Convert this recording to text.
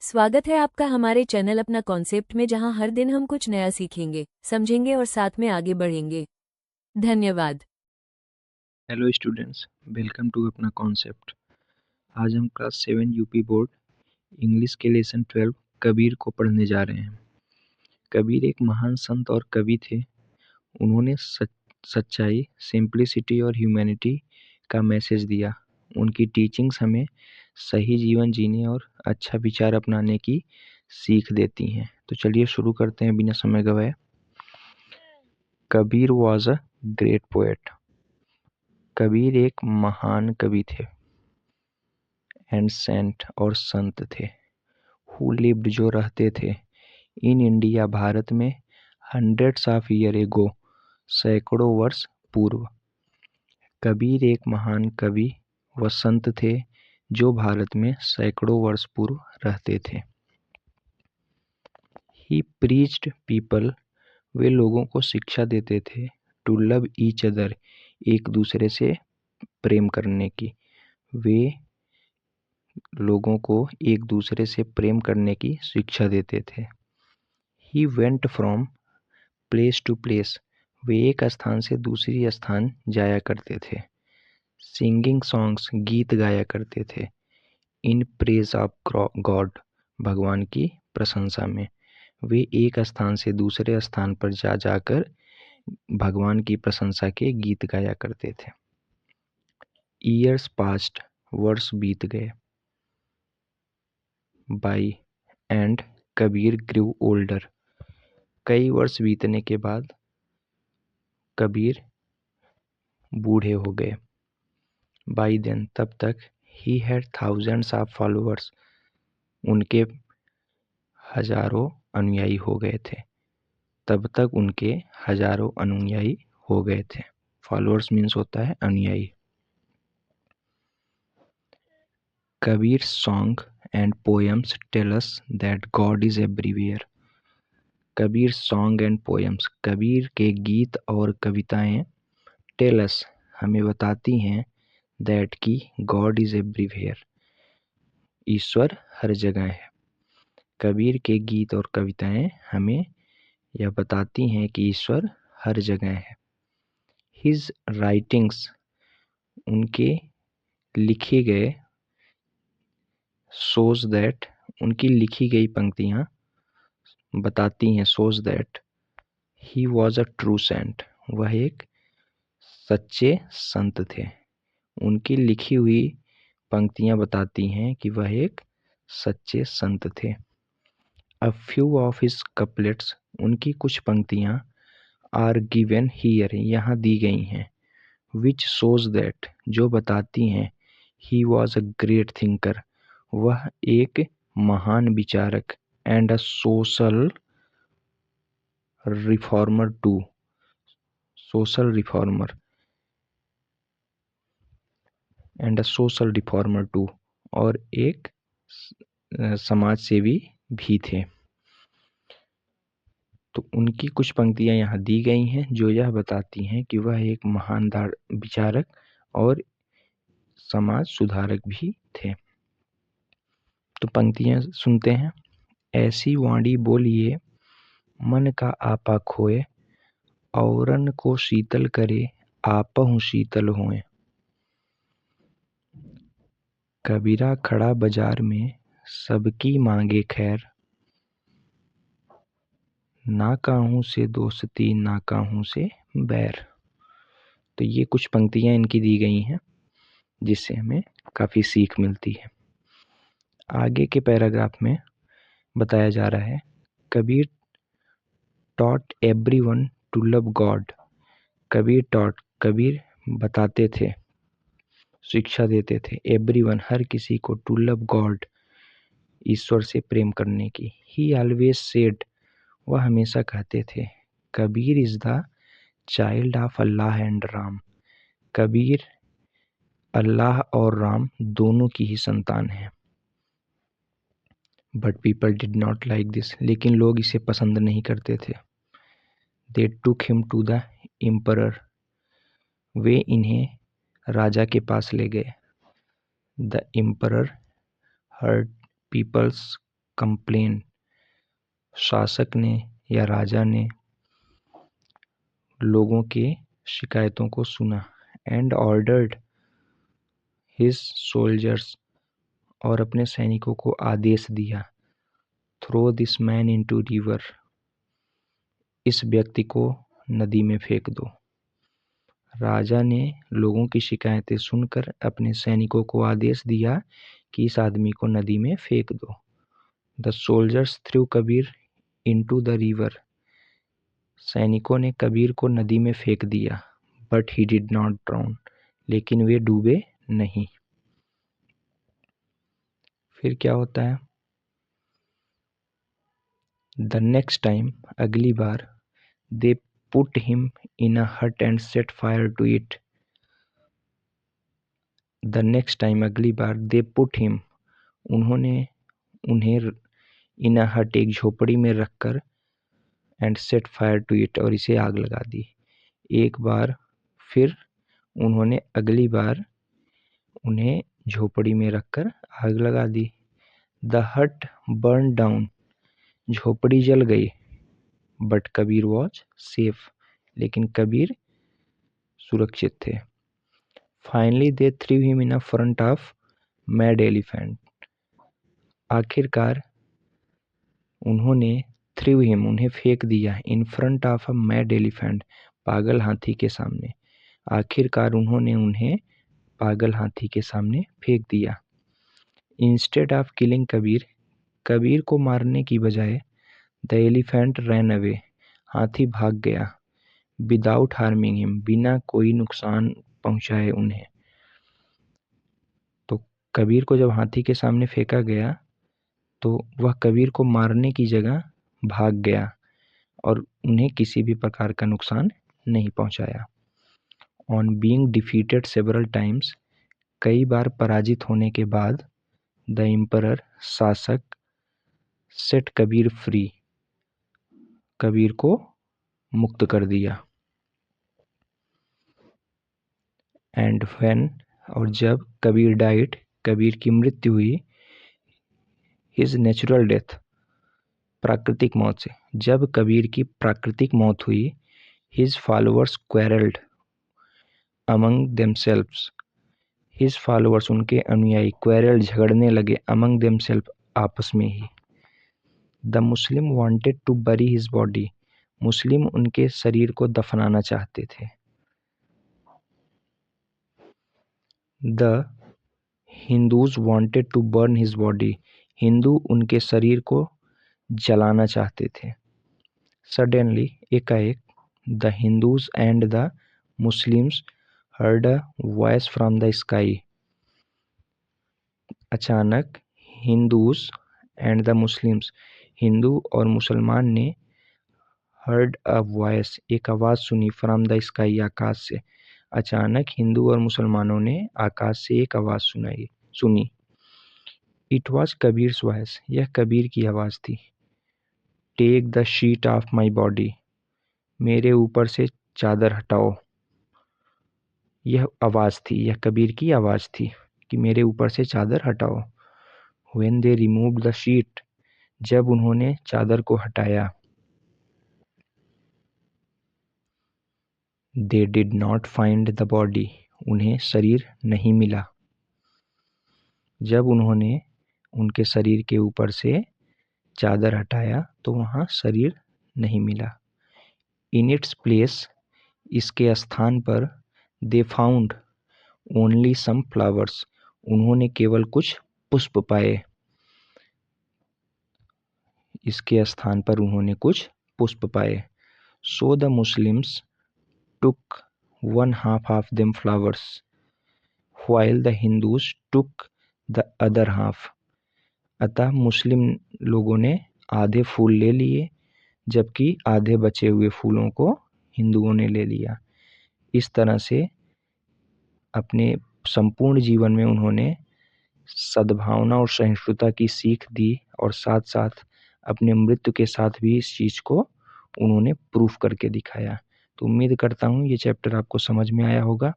स्वागत है आपका हमारे चैनल अपना कॉन्सेप्ट में, जहां हर दिन हम कुछ नया सीखेंगे, समझेंगे और साथ में आगे बढ़ेंगे। धन्यवाद। हेलो स्टूडेंट्स, वेलकम टू अपना कॉन्सेप्ट। आज हम क्लास 7 यूपी बोर्ड इंग्लिश के लेसन 12 कबीर को पढ़ने जा रहे हैं। कबीर एक महान संत और कवि थे। उन्होंने सच्चाई, सिंप्लिसिटी और ह्यूमैनिटी का मैसेज दिया। उनकी टीचिंग्स हमें सही जीवन जीने और अच्छा विचार अपनाने की सीख देती हैं। तो चलिए शुरू करते हैं बिना समय गवाए। Kabir was a great poet. Kabir एक महान कवि थे एंड सेंट और संत थे। हु लिव्ड जो रहते थे इन इंडिया भारत में हंड्रेड्स ऑफ ईयर एगो सैकड़ों वर्ष पूर्व। कबीर एक महान कवि व संत थे जो भारत में सैकड़ों वर्ष पूर्व रहते थे। ही प्रीच्ड पीपल, वे लोगों को शिक्षा देते थे। टू लव ईच अदर, एक दूसरे से प्रेम करने की। वे लोगों को एक दूसरे से प्रेम करने की शिक्षा देते थे। He went from place to place, वे एक स्थान से दूसरी स्थान जाया करते थे। सिंगिंग सॉन्ग्स, गीत गाया करते थे। इन प्रेज ऑफ गॉड, भगवान की प्रशंसा में। वे एक स्थान से दूसरे स्थान पर जा जाकर भगवान की प्रशंसा के गीत गाया करते थे। ईयर्स पास्ट, वर्ष बीत गए। By and Kabir grew older, कई वर्ष बीतने के बाद कबीर बूढ़े हो गए। बाई देन, तब तक he had thousands of followers, उनके हजारों अनुयायी हो गए थे। तब तक उनके हजारों अनुयायी हो गए थे। फॉलोअर्स मीन्स होता है अनुयायी। Kabir song and poems tell us that God is everywhere. Kabir song and poems, Kabir के गीत और कविताएं टेल अस, हमें बताती हैं दैट की गॉड इज एवरीवेयर, ईश्वर हर जगह है। कबीर के गीत और कविताएं हमें यह बताती हैं कि ईश्वर हर जगह है। हिज राइटिंग्स, उनके लिखे गए, शोज दैट, उनकी लिखी गई पंक्तियां बताती हैं, shows that he was a true saint, वह एक सच्चे संत थे। उनकी लिखी हुई पंक्तियां बताती हैं कि वह एक सच्चे संत थे। A few of his couplets, उनकी कुछ पंक्तियां आर गिवन हियर, यहाँ दी गई हैं। विच शोज दैट, जो बताती हैं he was a great thinker, वह एक महान विचारक and a social reformer too, social reformer and a social reformer too, और एक समाज सेवी भी थे। तो उनकी कुछ पंक्तियां यहाँ दी गई हैं जो यह बताती हैं कि वह एक महान विचारक और समाज सुधारक भी थे। तो पंक्तियां सुनते हैं। ऐसी वाणी बोलिए मन का आपा खोए, औरन को शीतल करे आपहु शीतल होए। कबीरा खड़ा बाजार में सबकी मांगे खैर, ना काहू से दोस्ती ना काहू से बैर। तो ये कुछ पंक्तियां इनकी दी गई हैं जिससे हमें काफ़ी सीख मिलती है। आगे के पैराग्राफ में बताया जा रहा है, Kabir taught everyone to love God. Kabir taught, Kabir बताते थे, शिक्षा देते थे, एवरीवन, हर किसी को, टू लव गॉड, ईश्वर से प्रेम करने की। ही ऑलवेज सेड, वह हमेशा कहते थे, Kabir is the child of Allah and Ram. Kabir Allah और राम दोनों की ही संतान है। But people did not like this, लेकिन लोग इसे पसंद नहीं करते थे। They took him to the emperor, वे इन्हें राजा के पास ले गए। The emperor heard peoples complain, शासक ने या राजा ने लोगों के शिकायतों को सुना। एंड ऑर्डर्ड हिज सोल्जर्स, और अपने सैनिकों को आदेश दिया। Throw this man into river, इस व्यक्ति को नदी में फेंक दो। राजा ने लोगों की शिकायतें सुनकर अपने सैनिकों को आदेश दिया कि इस आदमी को नदी में फेंक दो। The soldiers through Kabir into the river, सैनिकों ने कबीर को नदी में फेंक दिया। But he did not drown, लेकिन वे डूबे नहीं। फिर क्या होता है? द नेक्स्ट टाइम, अगली बार, they put him in a hut and set fire to it. The next time, अगली बार, दे पुट हिम, उन्हें इन अ हट, एक झोपड़ी में रखकर, and set fire to it, और इसे आग लगा दी। एक बार फिर उन्होंने अगली बार उन्हें झोपड़ी में रखकर आग लगा दी। द हट बर्न डाउन, झोपड़ी जल गई। बट कबीर वॉज सेफ, लेकिन कबीर सुरक्षित थे। Finally they through him in front of mad elephant, आखिरकार उन्होंने थ्रू हिम, उन्हें फेंक दिया, in front of a mad elephant, पागल हाथी के सामने। आखिरकार उन्होंने उन्हें पागल हाथी के सामने फेंक दिया। Instead of killing Kabir, Kabir को मारने की बजाय, द एलिफेंट रैन अवे, हाथी भाग गया। विदाउट हार्मिंग हिम, बिना कोई नुकसान पहुंचाए उन्हें। तो कबीर को जब हाथी के सामने फेंका गया तो वह कबीर को मारने की जगह भाग गया और उन्हें किसी भी प्रकार का नुकसान नहीं पहुंचाया। On being defeated several times, कई बार पराजित होने के बाद, द एम्परर, शासक, सेट कबीर फ्री, कबीर को मुक्त कर दिया। एंड व्हेन, और जब कबीर डाइट, कबीर की मृत्यु हुई, हिज नेचुरल डेथ, प्राकृतिक मौत से, जब कबीर की प्राकृतिक मौत हुई, his followers quarrelled among themselves, his followers, उनके अनुयायी, क्वेरल, झगड़ने लगे, अमंग देमसेल्फ, आपस में ही। The Muslim wanted to bury his body, Muslim उनके शरीर को दफनाना चाहते थे। The Hindus wanted to burn his body, हिंदू उनके शरीर को जलाना चाहते थे। सडनली, एकाएक, the Hindus and the Muslims heard a voice from the sky, अचानक हिंदूज एंड द मुस्लिम्स, हिंदू और मुसलमान ने, हर्ड अ वॉइस, एक आवाज़ सुनी, फ्रॉम द स्काई, आकाश से। अचानक हिंदू और मुसलमानों ने आकाश से एक आवाज़ सुनी। इट वॉज कबीर्स वॉइस, यह कबीर की आवाज़ थी। Take the sheet of my body, मेरे ऊपर से चादर हटाओ। यह आवाज़ थी, यह कबीर की आवाज़ थी कि मेरे ऊपर से चादर हटाओ। When they removed the sheet, जब उन्होंने चादर को हटाया, they did not find the body, उन्हें शरीर नहीं मिला। जब उन्होंने उनके शरीर के ऊपर से चादर हटाया तो वहाँ शरीर नहीं मिला। In its place, इसके स्थान पर, they found only some flowers, उन्होंने केवल कुछ पुष्प पाए। इसके स्थान पर उन्होंने कुछ पुष्प पाए। So the Muslims took one half of them flowers, while the Hindus took the other half. अतः मुस्लिम लोगों ने आधे फूल ले लिए, जबकि आधे बचे हुए फूलों को हिंदुओं ने ले लिया। इस तरह से अपने संपूर्ण जीवन में उन्होंने सद्भावना और सहिष्णुता की सीख दी और साथ साथ अपने मृत्यु के साथ भी इस चीज़ को उन्होंने प्रूफ करके दिखाया। तो उम्मीद करता हूँ ये चैप्टर आपको समझ में आया होगा।